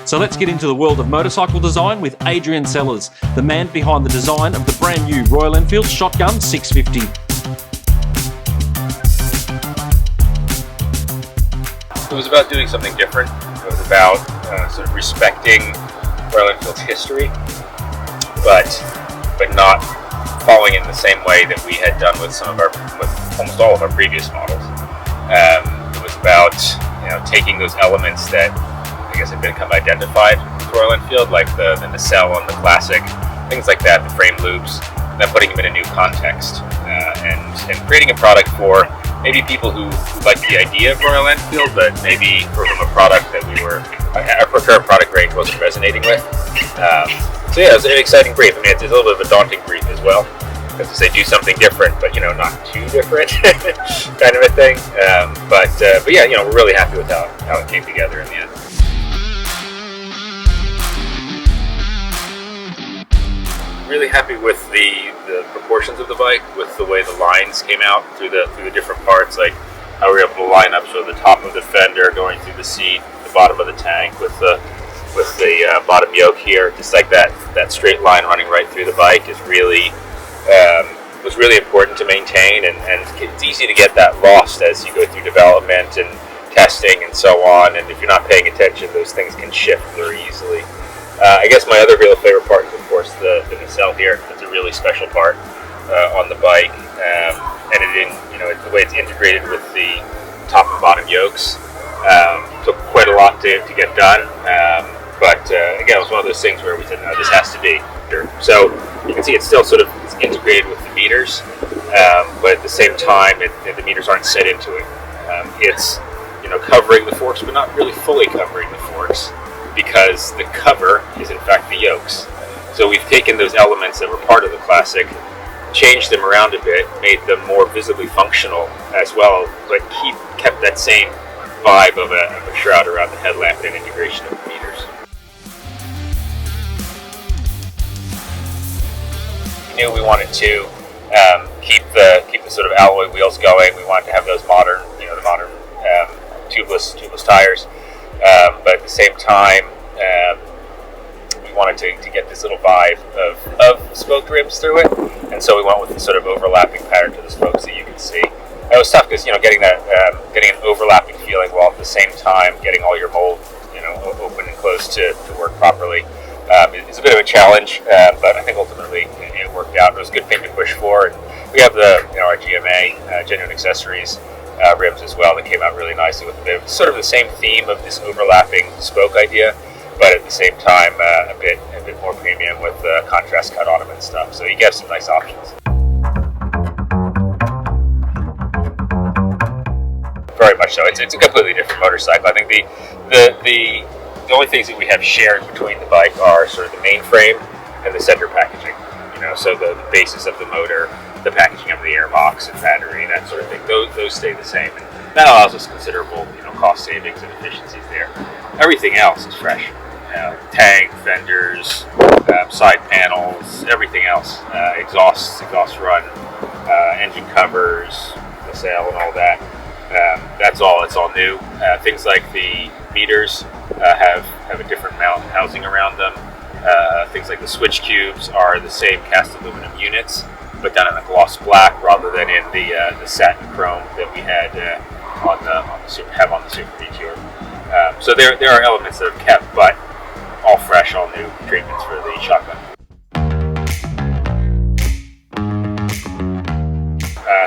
So let's get into the world of motorcycle design with Adrian Sellers, the man behind the design of the brand new Royal Enfield Shotgun 650. It was about doing something different. It was about sort of respecting Royal Enfield's history, but not following in the same way that we had done with almost all of our previous models. It was about taking those elements that I guess had become identified with Royal Enfield, like the nacelle and the classic, things like that, the frame loops, and then putting them in a new context and creating a product for maybe people who like the idea of Royal Enfield, but maybe for whom a product that our current product range wasn't resonating with. So yeah, it was an exciting brief. I mean, it's a little bit of a daunting brief as well, because to say do something different, but not too different, kind of a thing. But yeah, we're really happy with how it came together in the end. Really happy with the proportions of the bike, with the way the lines came out through the different parts, like how we were able to line up so the top of the fender going through the seat, the bottom of the tank with the bottom yoke here, just like that straight line running right through the bike is really was really important to maintain, and it's easy to get that lost as you go through development and testing and so on, and if you're not paying attention, those things can shift very easily. I guess my other real favorite part is, of course, the nacelle here. It's a really special part on the bike, and the way it's integrated with the top and bottom yokes took quite a lot to get done. But again, it was one of those things where we said, no, this has to be here. So you can see it's still sort of integrated with the meters, but at the same time, the meters aren't set into it. It's covering the forks, but not really fully covering the forks, because the cover is in fact the yokes. So we've taken those elements that were part of the classic, changed them around a bit, made them more visibly functional as well, but kept that same vibe of a shroud around the headlamp and integration of the meters. We knew we wanted to keep the sort of alloy wheels going. We wanted to have those modern, the modern tubeless tires. But at the same time, we wanted to get this little vibe of spoked rims through it, and so we went with the sort of overlapping pattern to the spokes that you can see. It was tough because getting an overlapping feeling while at the same time getting all your mold open and closed to work properly is a bit of a challenge, but I think ultimately it worked out. It was a good thing to push for, and we have our GMA Genuine Accessories rims as well that came out really nicely with a bit of sort of the same theme of this overlapping spoke idea, but at the same time a bit more premium with contrast cut on them and stuff. So you get some nice options. Very much so. It's a completely different motorcycle. I think the only things that we have shared between the bike are sort of the main frame and the center packaging. So the basis of the motor, the packaging of the airbox and battery, that sort of thing, those stay the same, and that allows us considerable cost savings and efficiencies there. Everything else is fresh. Tank, fenders, side panels, everything else, exhaust run, engine covers, nacelle and all that. It's all new. Things like the meters have a different mount housing around them. Things like the switch cubes are the same cast aluminum units, but done in a gloss black rather than in the satin chrome that we had on the Super Meteor. So there are elements that are kept, but all fresh, all new treatments for the shotgun.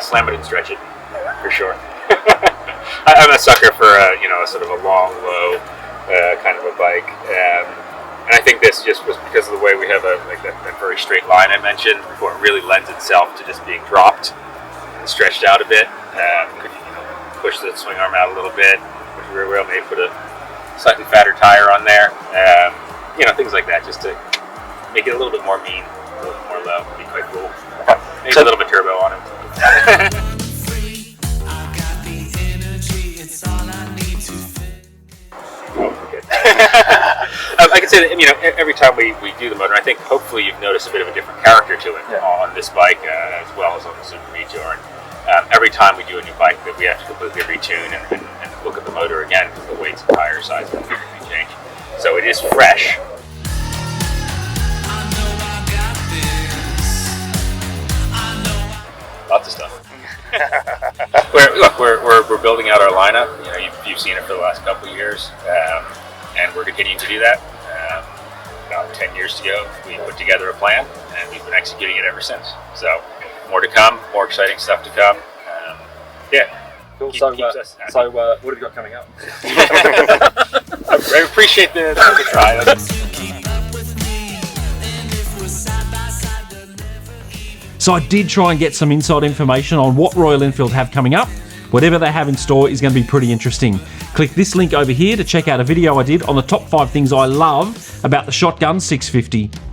Slam it and stretch it, for sure. I'm a sucker for a sort of a long, low kind of a bike. And I think this just was because of the way we have that very straight line I mentioned before. It really lends itself to just being dropped and stretched out a bit. Could push the swing arm out a little bit, push the rear wheel, maybe put a slightly fatter tire on there. Things like that, just to make it a little bit more mean, a little bit more low. Would be quite cool. Maybe a little bit turbo on it. I can say that every time we do the motor, I think hopefully you've noticed a bit of a different character to it on this bike as well as on the Super Meteor. And every time we do a new bike, that we have to completely retune and look at the motor again because the weights and tire size completely change. So it is fresh. Lots of stuff. We're building out our lineup. You know, you've seen it for the last couple of years, and we're continuing to do that. About 10 years ago, we put together a plan, and we've been executing it ever since. So, more to come, more exciting stuff to come. Yeah. Cool. So what have you got coming up? I appreciate the try. So I did try and get some inside information on what Royal Enfield have coming up. Whatever they have in store is going to be pretty interesting. Click this link over here to check out a video I did on the top 5 things I love about the Shotgun 650.